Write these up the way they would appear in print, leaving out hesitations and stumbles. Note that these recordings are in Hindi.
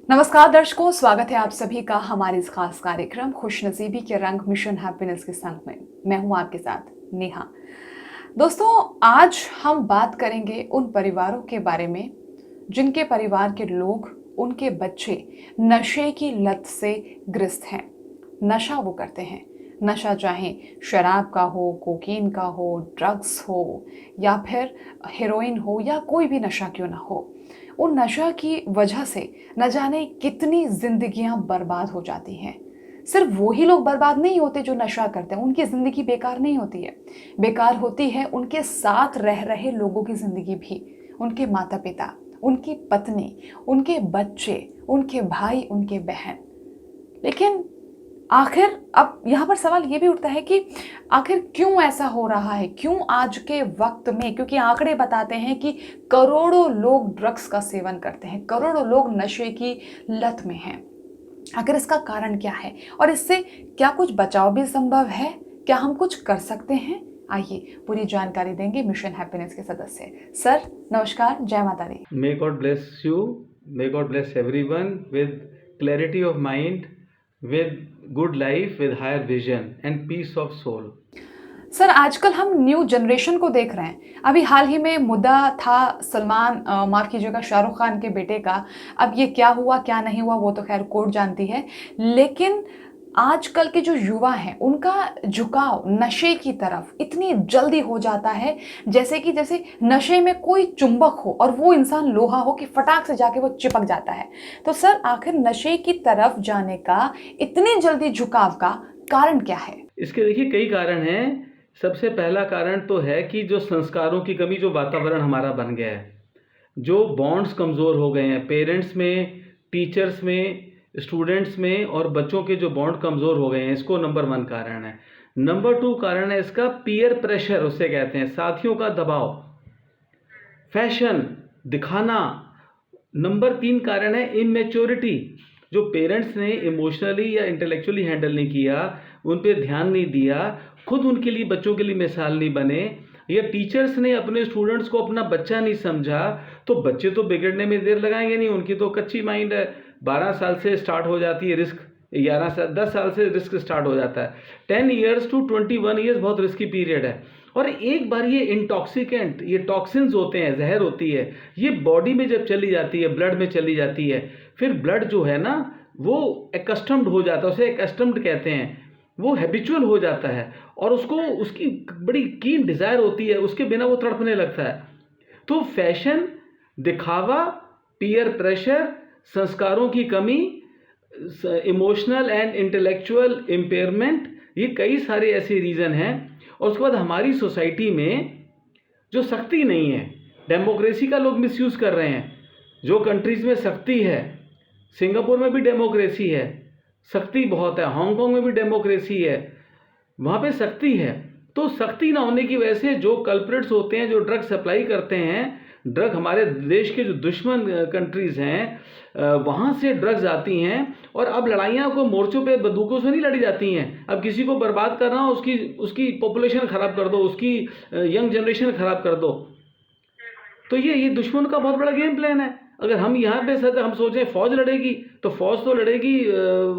नमस्कार दर्शकों, स्वागत है आप सभी का हमारे इस खास कार्यक्रम खुशनसीबी के रंग मिशन हैप्पीनेस के संग में। मैं हूं आपके साथ नेहा। दोस्तों, आज हम बात करेंगे उन परिवारों के बारे में जिनके परिवार के लोग, उनके बच्चे नशे की लत से ग्रस्त हैं। नशा वो करते हैं, नशा चाहे शराब का हो, कोकीन का हो, ड्रग्स हो या फिर हेरोइन हो या कोई भी नशा क्यों ना हो। उन नशा की वजह से न जाने कितनी जिंदगियां बर्बाद हो जाती हैं। सिर्फ वही लोग बर्बाद नहीं होते जो नशा करते हैं, उनकी ज़िंदगी बेकार नहीं होती है। बेकार होती है उनके साथ रह रहे लोगों की ज़िंदगी भी। उनके माता पिता, उनकी पत्नी, उनके बच्चे, उनके भाई, उनके बहन। लेकिन आखिर अब यहाँ पर सवाल ये भी उठता है कि आखिर क्यों ऐसा हो रहा है, क्यों आज के वक्त में, क्योंकि आंकड़े बताते हैं कि करोड़ों लोग ड्रग्स का सेवन करते हैं, करोड़ों लोग नशे की लत में हैं। आखिर इसका कारण क्या है और इससे क्या कुछ बचाव भी संभव है? क्या हम कुछ कर सकते हैं? आइए पूरी जानकारी देंगे मिशन हैप्पीनेस के सदस्य। सर नमस्कार, जय माता दी। May God bless you. May God bless everyone with clarity of mind, with good life, with higher vision and peace of soul. Sir आजकल हम न्यू जनरेशन को देख रहे हैं। अभी हाल ही में मुद्दा था सलमान, माफ़ कीजिएगा, शाहरुख खान के बेटे का। अब ये क्या हुआ क्या नहीं हुआ वो तो खैर कोर्ट जानती है, लेकिन आजकल के जो युवा हैं उनका झुकाव नशे की तरफ इतनी जल्दी हो जाता है जैसे नशे में कोई चुंबक हो और वो इंसान लोहा हो कि फटाक से जाके वो चिपक जाता है। तो सर आखिर नशे की तरफ जाने का इतनी जल्दी झुकाव का कारण क्या है? इसके देखिए कई कारण हैं। सबसे पहला कारण तो है कि जो संस्कारों की कमी, जो वातावरण हमारा बन गया है, जो बॉन्ड्स कमज़ोर हो गए हैं पेरेंट्स में, टीचर्स में, स्टूडेंट्स में, और बच्चों के जो बॉन्ड कमज़ोर हो गए हैं, इसको नंबर 1 कारण है। नंबर 2 कारण है इसका पीयर प्रेशर, उसे कहते हैं, साथियों का दबाव, फैशन, दिखाना। नंबर 3 कारण है इमेच्योरिटी, जो पेरेंट्स ने इमोशनली या इंटेलेक्चुअली हैंडल नहीं किया, उन पे ध्यान नहीं दिया, खुद उनके लिए, बच्चों के लिए मिसाल नहीं बने, या टीचर्स ने अपने स्टूडेंट्स को अपना बच्चा नहीं समझा। तो बच्चे तो बिगड़ने में देर लगाएंगे नहीं, उनकी तो कच्ची माइंड है। 12 साल से स्टार्ट हो जाती है रिस्क, 10 साल से रिस्क स्टार्ट हो जाता है। 10 ईयर्स टू 21 ईयर्स बहुत रिस्की पीरियड है। और एक बार ये इंटॉक्सिकेंट, ये टॉक्सिन्स होते हैं, जहर होती है, ये बॉडी में जब चली जाती है, ब्लड में चली जाती है, फिर ब्लड जो है ना वो एकस्टम्ड हो जाता है, उसे एकस्टम्ड कहते हैं, वो हैबिचुअल हो जाता है, और उसको, उसकी बड़ी कीन डिज़ायर होती है, उसके बिना वो तड़पने लगता है। तो फैशन, दिखावा, पीयर प्रेशर, संस्कारों की कमी, इमोशनल एंड इंटेलेक्चुअल इम्पेयरमेंट, ये कई सारे ऐसे रीज़न हैं। और उसके बाद हमारी सोसाइटी में जो सख्ती नहीं है, डेमोक्रेसी का लोग मिसयूज़ कर रहे हैं। जो कंट्रीज़ में सख्ती है, सिंगापुर में भी डेमोक्रेसी है, सख्ती बहुत है, हांगकांग में भी डेमोक्रेसी है, वहाँ पे सख्ती है। तो सख्ती ना होने की वजह से जो कल्प्रिट्स होते हैं, जो ड्रग सप्लाई करते हैं, ड्रग हमारे देश के जो दुश्मन कंट्रीज़ हैं, वहाँ से ड्रग्स आती हैं। और अब लड़ाइयाँ को मोर्चों पे बंदूकों से नहीं लड़ी जाती हैं। अब किसी को बर्बाद करना हो, उसकी पॉपुलेशन ख़राब कर दो, उसकी यंग जनरेशन ख़राब कर दो। तो ये दुश्मन का बहुत बड़ा गेम प्लान है। अगर हम यहाँ पे सर हम सोचें फ़ौज लड़ेगी, तो फ़ौज तो लड़ेगी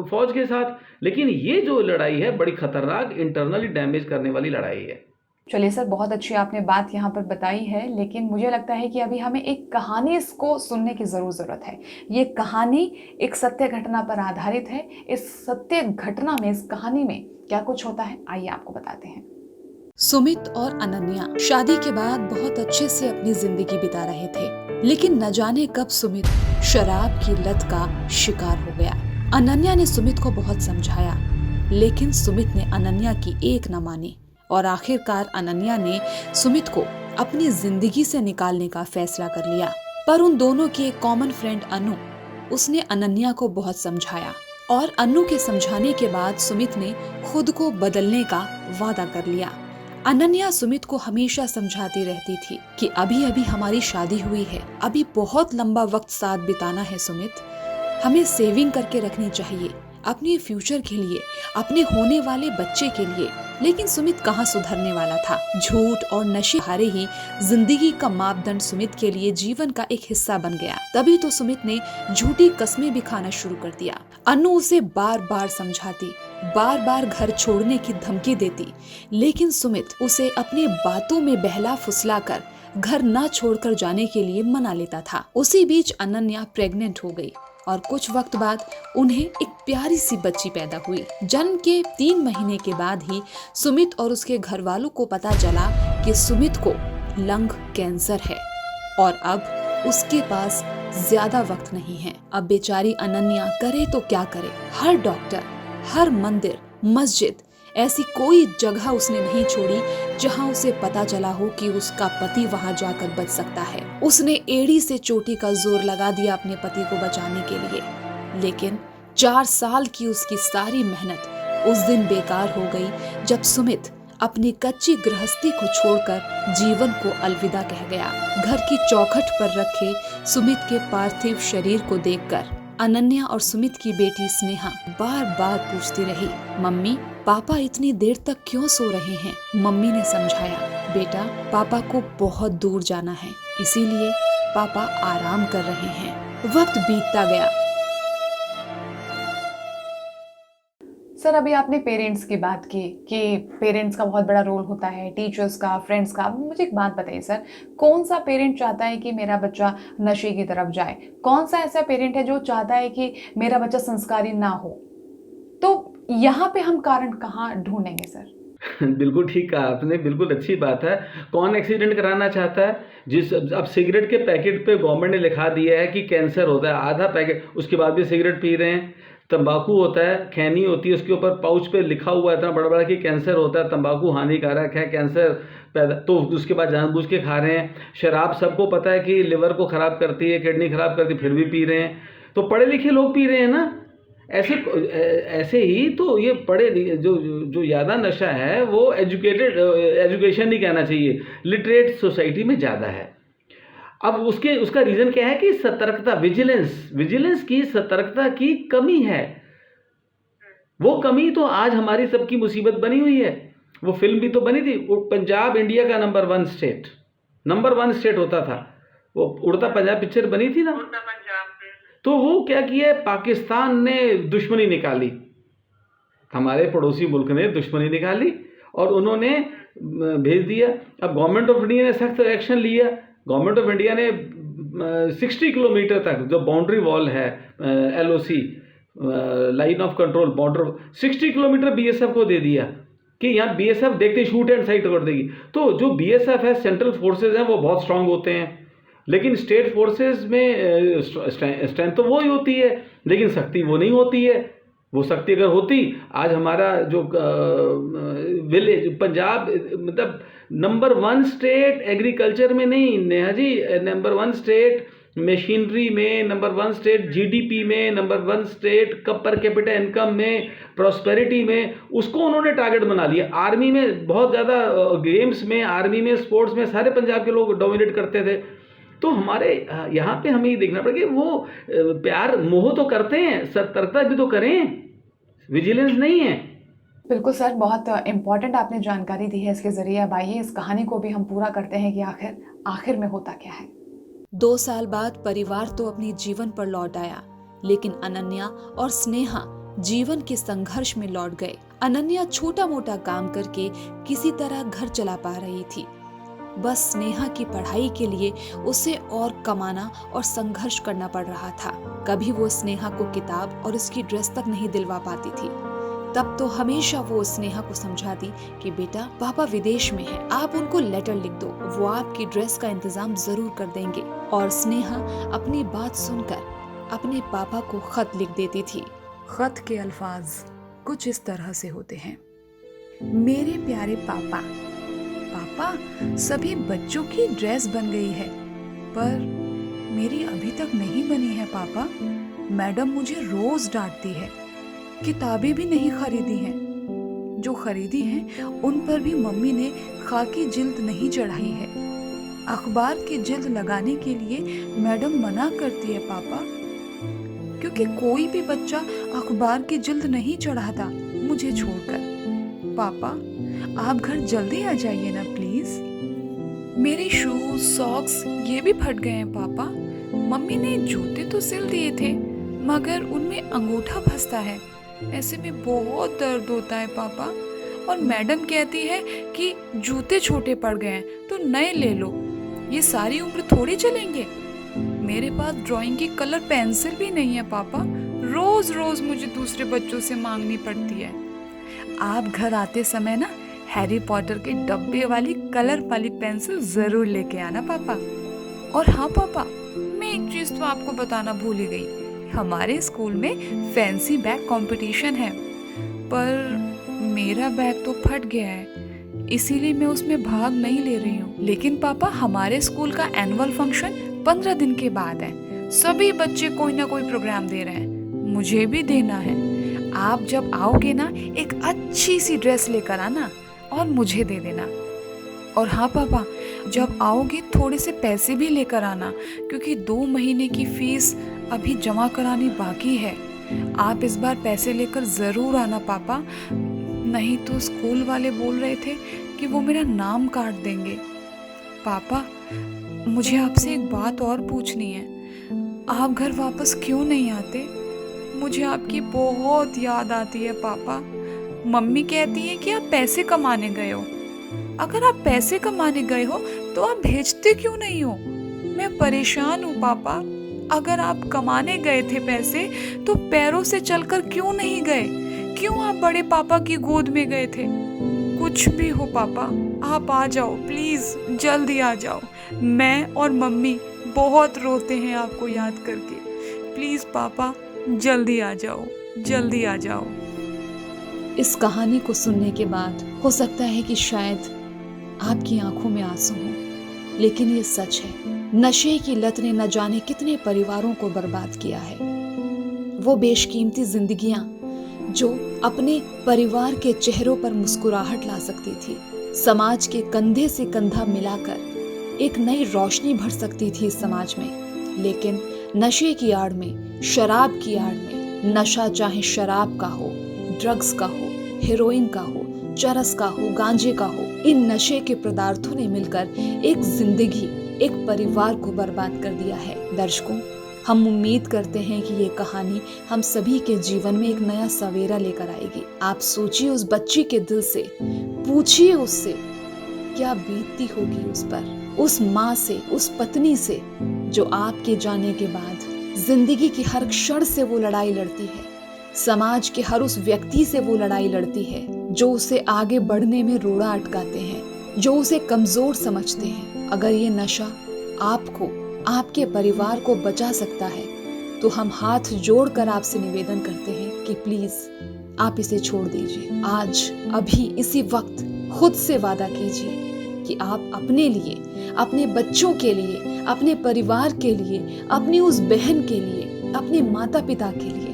फ़ौज के साथ, लेकिन ये जो लड़ाई है बड़ी ख़तरनाक, इंटरनली डैमेज करने वाली लड़ाई है। चलिए सर, बहुत अच्छी आपने बात यहाँ पर बताई है, लेकिन मुझे लगता है कि अभी हमें एक कहानी इसको सुनने की ज़रूरत है। ये कहानी एक सत्य घटना पर आधारित है। इस सत्य घटना में, इस कहानी में क्या कुछ होता है, आइए आपको बताते हैं। सुमित और अनन्या शादी के बाद बहुत अच्छे से अपनी जिंदगी बिता रहे थे, लेकिन न जाने कब सुमित शराब की लत का शिकार हो गया। अनन्या ने सुमित को बहुत समझाया, लेकिन सुमित ने अनन्या की एक न मानी और आखिरकार अनन्या ने सुमित को अपनी जिंदगी से निकालने का फैसला कर लिया। पर उन दोनों की एक कॉमन फ्रेंड अनु, उसने अनन्या को बहुत समझाया और अनु के समझाने के बाद सुमित ने खुद को बदलने का वादा कर लिया। अनन्या सुमित को हमेशा समझाती रहती थी कि अभी अभी हमारी शादी हुई है, अभी बहुत लंबा वक्त साथ बिताना है सुमित, हमें सेविंग करके रखनी चाहिए, अपने फ्यूचर के लिए, अपने होने वाले बच्चे के लिए। लेकिन सुमित कहाँ सुधरने वाला था। झूठ और नशे हारे ही जिंदगी का मापदंड सुमित के लिए जीवन का एक हिस्सा बन गया। तभी तो सुमित ने झूठी कस्में भी खाना शुरू कर दिया। अनु उसे बार बार समझाती, बार बार घर छोड़ने की धमकी देती, लेकिन सुमित उसे अपनी बातों में बहला फुसला कर घर न छोड़कर जाने के लिए मना लेता था। उसी बीच अनन्या प्रेग्नेंट हो गई और कुछ वक्त बाद उन्हें एक प्यारी सी बच्ची पैदा हुई। जन्म के 3 महीने के बाद ही सुमित और उसके घर वालों को पता चला कि सुमित को लंग कैंसर है और अब उसके पास ज्यादा वक्त नहीं है। अब बेचारी अनन्या करे तो क्या करे। हर डॉक्टर, हर मंदिर, मस्जिद, ऐसी कोई जगह उसने नहीं छोड़ी जहां उसे पता चला हो कि उसका पति वहां जाकर बच सकता है। उसने एड़ी से चोटी का जोर लगा दिया अपने पति को बचाने के लिए, लेकिन 4 साल की उसकी सारी मेहनत उस दिन बेकार हो गई जब सुमित अपनी कच्ची गृहस्थी को छोड़कर जीवन को अलविदा कह गया। घर की चौखट पर रखे सुमित के पार्थिव शरीर को देखकर अनन्या और सुमित की बेटी स्नेहा बार बार पूछती रही, मम्मी पापा इतनी देर तक क्यों सो रहे हैं? मम्मी ने समझाया, बेटा पापा को बहुत दूर जाना है, इसीलिए पापा आराम कर रहे हैं। वक्त बीतता गया। सर, अभी आपने पेरेंट्स की बात की कि पेरेंट्स का बहुत बड़ा रोल होता है, टीचर्स का, फ्रेंड्स का। मुझे एक बात बताइए सर, कौन सा पेरेंट चाहता है कि मेरा बच्चा नशे की तरफ जाए? कौन सा ऐसा पेरेंट है जो चाहता है कि मेरा बच्चा संस्कारी ना हो? तो यहाँ पे हम कारण कहाँ ढूंढेंगे सर? बिल्कुल ठीक कहा आपने, बिल्कुल अच्छी बात है। कौन एक्सीडेंट कराना चाहता है? अब सिगरेट के पैकेट पे गवर्नमेंट ने लिखा दिया है कि कैंसर होता है, आधा पैकेट, उसके बाद भी सिगरेट पी रहे हैं। तंबाकू होता है, खैनी होती है, उसके ऊपर पाउच पे लिखा हुआ है इतना बड़ा बड़ा कि कैंसर होता है, तंबाकू हानिकारक है, कैंसर पैदा, तो उसके बाद जानबूझ के खा रहे हैं। शराब सबको पता है कि लिवर को ख़राब करती है, किडनी ख़राब करती है, फिर भी पी रहे हैं। तो पढ़े लिखे लोग पी रहे हैं ना। ऐसे ही तो ये पढ़े जो ज़्यादा नशा है वो एजुकेशन नहीं कहना चाहिए, लिटरेट सोसाइटी में ज़्यादा है। अब उसका रीज़न क्या है कि सतर्कता, विजिलेंस की, सतर्कता की कमी है। वो कमी तो आज हमारी सबकी मुसीबत बनी हुई है। वो फिल्म भी तो बनी थी, पंजाब इंडिया का नंबर 1 स्टेट होता था। वो उड़ता पंजाब पिक्चर बनी थी ना। तो वो क्या किया, पाकिस्तान ने दुश्मनी निकाली, हमारे पड़ोसी मुल्क ने दुश्मनी निकाली और उन्होंने भेज दिया। अब गवर्नमेंट ऑफ इंडिया ने सख्त एक्शन लिया। गवर्नमेंट ऑफ इंडिया ने 60 किलोमीटर तक जो बाउंड्री वॉल है, LOC, line of control, border, 60 kilometre BSF को दे दिया कि यहाँ BSF देखते शूट एंड साइट कर देगी। तो जो BSF है, सेंट्रल फोर्सेज हैं, वो बहुत स्ट्रांग होते हैं, लेकिन स्टेट फोर्सेस में स्ट्रेंथ तो वो ही होती है, लेकिन शक्ति वो नहीं होती है। वो शक्ति अगर होती, आज हमारा जो विलेज पंजाब, मतलब नंबर 1 स्टेट एग्रीकल्चर में नहीं Neha ji, number 1 state machinery में, नंबर 1 स्टेट GDP में, number 1 state per capita income में, प्रॉस्पेरिटी में, उसको उन्होंने टारगेट बना लिया। आर्मी में बहुत ज़्यादा, गेम्स में, आर्मी में, स्पोर्ट्स में सारे पंजाब के लोग डोमिनेट करते थे। तो हमारे यहाँ पे हमें ये देखना पड़ेगा कि वो प्यार मोह तो करते हैं, सतर्कता भी तो करें, विजिलेंस नहीं है। बिल्कुल सर, बहुत इम्पोर्टेंट आपने जानकारी दी है इसके जरिए। अब आइए इस कहानी को भी हम पूरा करते हैं कि आखिर में होता क्या है। 2 साल बाद परिवार तो अपने जीवन पर लौट आया, लेकिन अनन्या और स्नेहा जीवन के संघर्ष में लौट गए। अनन्या छोटा मोटा काम करके किसी तरह घर चला पा रही थी। बस स्नेहा की पढ़ाई के लिए उसे और कमाना और संघर्ष करना पड़ रहा था। कभी वो स्नेहा को किताब और उसकी ड्रेस तक नहीं दिलवा पाती थी। तब तो हमेशा वो स्नेहा को समझाती कि बेटा पापा विदेश में हैं, आप उनको लेटर लिख दो, वो आपकी ड्रेस का इंतजाम जरूर कर देंगे। और स्नेहा अपनी बात सुनकर अपने पापा को खत लिख देती थी। खत के अल्फाज कुछ इस तरह से होते हैं, मेरे प्यारे पापा, सभी बच्चों की ड्रेस बन गई है, पर मेरी अभी तक नहीं बनी है पापा। मैडम मुझे रोज डांटती है। किताबें भी नहीं खरीदी हैं, जो खरीदी हैं उन पर भी मम्मी ने खाकी जिल्द नहीं चढ़ाई है। अखबार की जिल्द लगाने के लिए मैडम मना करती है पापा, क्योंकि कोई भी बच्चा अखबार की जिल्द नहीं चढ़ाता मुझे छोड़कर। पापा, आप घर जल्दी आ जाइए ना प्लीज। मेरे शूज सॉक्स ये भी फट गए हैं पापा। मम्मी ने जूते तो सिल दिए थे मगर उनमें अंगूठा फंसता है, ऐसे में बहुत दर्द होता है पापा। और मैडम कहती है कि जूते छोटे पड़ गए हैं तो नए ले लो, ये सारी उम्र थोड़ी चलेंगे। मेरे पास ड्राइंग की कलर पेंसिल भी नहीं है पापा, रोज रोज मुझे दूसरे बच्चों से मांगनी पड़ती है। आप घर आते समय ना हैरी पॉटर के डब्बे वाली कलर वाली पेंसिल जरूर लेके आना पापा। और हाँ पापा, मैं एक चीज तो आपको बताना भूल ही गई, हमारे स्कूल में फैंसी बैग कंपटीशन है, पर मेरा बैग तो फट गया है, इसीलिए मैं उसमें भाग नहीं ले रही हूँ। लेकिन पापा, हमारे स्कूल का एनुअल फंक्शन 15 दिन के बाद है, सभी बच्चे कोई ना कोई प्रोग्राम दे रहे हैं, मुझे भी देना है। आप जब आओगे ना एक अच्छी सी ड्रेस लेकर आना और मुझे दे देना। और हाँ पापा, जब आओगे थोड़े से पैसे भी लेकर आना, क्योंकि 2 महीने की फीस अभी जमा करानी बाकी है। आप इस बार पैसे लेकर ज़रूर आना पापा, नहीं तो स्कूल वाले बोल रहे थे कि वो मेरा नाम काट देंगे। पापा, मुझे आपसे एक बात और पूछनी है, आप घर वापस क्यों नहीं आते? मुझे आपकी बहुत याद आती है पापा। मम्मी कहती है कि आप पैसे कमाने गए हो। अगर आप पैसे कमाने गए हो तो आप भेजते क्यों नहीं हो? मैं परेशान हूँ पापा। अगर आप कमाने गए थे पैसे तो पैरों से चलकर क्यों नहीं गए? क्यों आप बड़े पापा की गोद में गए थे? कुछ भी हो पापा, आप आ जाओ प्लीज, जल्दी आ जाओ। मैं और मम्मी बहुत रोते हैं आपको याद करके। प्लीज पापा, जल्दी आ जाओ, जल्दी आ जाओ। इस कहानी को सुनने के बाद हो सकता है कि शायद आपकी आंखों में आंसू हो, लेकिन ये सच है। नशे की लत ने न जाने कितने परिवारों को बर्बाद किया है। वो बेशकीमती जिंदगियां जो अपने परिवार के चेहरों पर मुस्कुराहट ला सकती थी, समाज के कंधे से कंधा मिलाकर एक नई रोशनी भर सकती थी इस समाज में, लेकिन नशे की आड़ में, शराब की आड़ में, नशा चाहे शराब का हो, ड्रग्स का हो, हेरोइन का हो, चरस का हो, गांजे का हो, इन नशे के पदार्थों ने मिलकर एक जिंदगी, एक परिवार को बर्बाद कर दिया है। दर्शकों, हम उम्मीद करते हैं कि ये कहानी हम सभी के जीवन में एक नया सवेरा लेकर आएगी। आप सोचिए उस बच्ची के दिल से, पूछिए उससे क्या बीतती होगी उस पर, उस माँ से, उस पत्नी से जो आपके जाने के बाद जिंदगी की हर क्षण से वो लड़ाई लड़ती है, समाज के हर उस व्यक्ति से वो लड़ाई लड़ती है जो उसे आगे बढ़ने में रोड़ा अटकाते हैं, जो उसे कमजोर समझते हैं। अगर ये नशा आपको, आपके परिवार को बचा सकता है तो हम हाथ जोड़कर आपसे निवेदन करते हैं कि प्लीज आप इसे छोड़ दीजिए। आज अभी इसी वक्त खुद से वादा कीजिए कि आप अपने लिए, अपने बच्चों के लिए, अपने परिवार के लिए, अपनी उस बहन के लिए, अपने माता पिता के लिए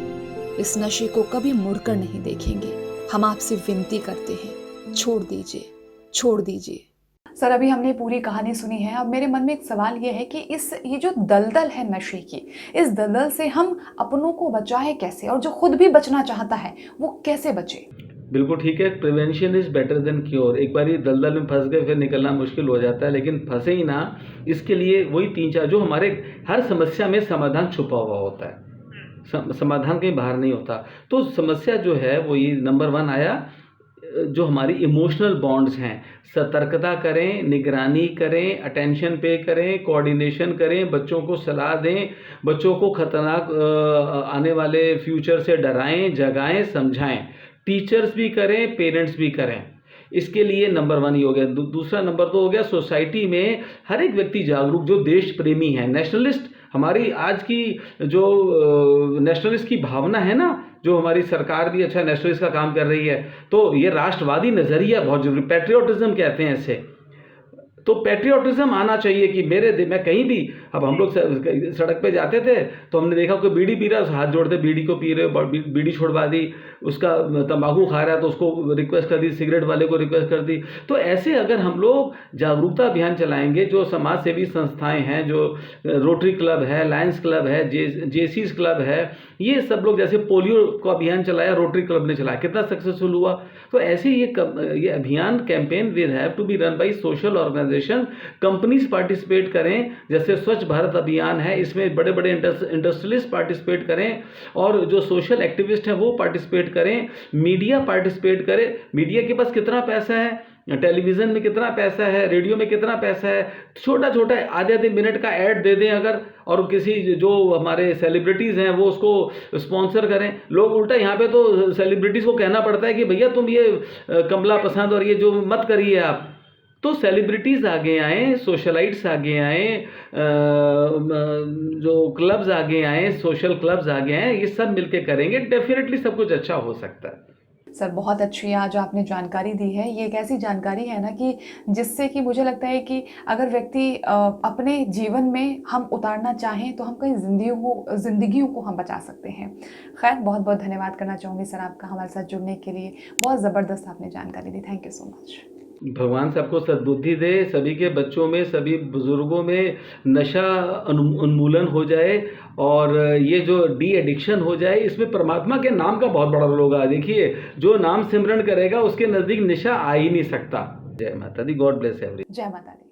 इस नशे को कभी मुड़कर नहीं देखेंगे। हम आपसे विनती करते हैं, छोड़ दीजिए, छोड़ दीजिए। सर, अभी हमने पूरी कहानी सुनी है। अब मेरे मन में एक सवाल ये है कि ये जो दलदल है नशे की, इस दलदल से हम अपनों को बचाएं कैसे, और जो खुद भी बचना चाहता है वो कैसे बचे? बिल्कुल ठीक है, prevention is better than cure. एक बार ये दलदल में फंस गए फिर निकलना मुश्किल हो जाता है, लेकिन फंसे ही ना। इसके लिए वही 3-4 जो हमारे हर समस्या में समाधान छुपा हुआ होता है, समाधान कहीं बाहर नहीं होता। तो समस्या जो है वो ये नंबर 1 आया, जो हमारी इमोशनल बॉन्ड्स हैं। सतर्कता करें, निगरानी करें, अटेंशन पे करें, कोऑर्डिनेशन करें, बच्चों को सलाह दें, बच्चों को खतरनाक आने वाले फ्यूचर से डराएं, जगाएं, समझाएं। टीचर्स भी करें, पेरेंट्स भी करें। इसके लिए नंबर 1 ही हो गया। दूसरा नंबर 2 हो गया, सोसाइटी में हर एक व्यक्ति जागरूक, जो देश प्रेमी है, नेशनलिस्ट। हमारी आज की जो नेशनलिस्ट की भावना है ना, जो हमारी सरकार भी अच्छा नेशनलिस्ट का काम कर रही है, तो ये राष्ट्रवादी नज़रिया बहुत जरूरी, पैट्रियोटिज्म कहते हैं इसे। तो पैट्रियोटिज्म आना चाहिए कि मैं कहीं भी, अब हम लोग सड़क पे जाते थे तो हमने देखा कोई बीड़ी पी रहा है, हाथ जोड़ते बीड़ी को पी रहे, बीड़ी छुड़वा दी, उसका तंबाकू खा रहा है तो उसको रिक्वेस्ट कर दी, सिगरेट वाले को रिक्वेस्ट कर दी। तो ऐसे अगर हम लोग जागरूकता अभियान चलाएंगे, जो समाज सेवी संस्थाएं हैं, जो रोटरी क्लब है, लायंस क्लब है, जेसीज क्लब है, ये सब लोग, जैसे पोलियो का अभियान चलाया रोटरी क्लब ने चलाया, कितना सक्सेसफुल हुआ। तो ऐसे ये अभियान campaign will have to be run by social organisation, companies participate करें, जैसे स्वच्छ भारत अभियान है, इसमें बड़े बड़े इंडस्ट्रियलिस्ट पार्टिसिपेट करें, और जो सोशल एक्टिविस्ट हैं वो पार्टिसिपेट करें, मीडिया पार्टिसिपेट करे। मीडिया के पास कितना पैसा है, टेलीविज़न में कितना पैसा है, रेडियो में कितना पैसा है, छोटा छोटा आधे मिनट का ऐड दे दें अगर, और किसी जो हमारे सेलिब्रिटीज़ हैं वो उसको स्पॉन्सर करें। लोग उल्टा यहाँ पे तो सेलिब्रिटीज़ को कहना पड़ता है कि भैया तुम ये कमला पसंद और ये जो मत करिए आप। तो सेलिब्रिटीज़ आगे आएँ, सोशलाइट्स आगे आएँ, जो क्लब्स आगे आएँ, सोशल क्लब्स आगे आएँ, ये सब मिलके करेंगे, डेफिनेटली सब कुछ अच्छा हो सकता है। सर बहुत अच्छी आज आपने जानकारी दी है। ये एक ऐसी जानकारी है ना कि जिससे कि मुझे लगता है कि अगर व्यक्ति अपने जीवन में हम उतारना चाहें तो हम कई जिंदगियों को हम बचा सकते हैं। खैर, बहुत बहुत धन्यवाद करना चाहूँगी सर आपका हमारे साथ जुड़ने के लिए। बहुत ज़बरदस्त आपने जानकारी दी। Thank you so much. भगवान सबको सद्बुद्धि दे, सभी के बच्चों में, सभी बुजुर्गों में नशा उन्मूलन हो जाए, और ये जो डी एडिक्शन हो जाए। इसमें परमात्मा के नाम का बहुत बड़ा रोल होगा। देखिए, जो नाम सिमरन करेगा उसके नज़दीक नशा आ ही नहीं सकता। जय माता दी। God bless every. जय माता दी।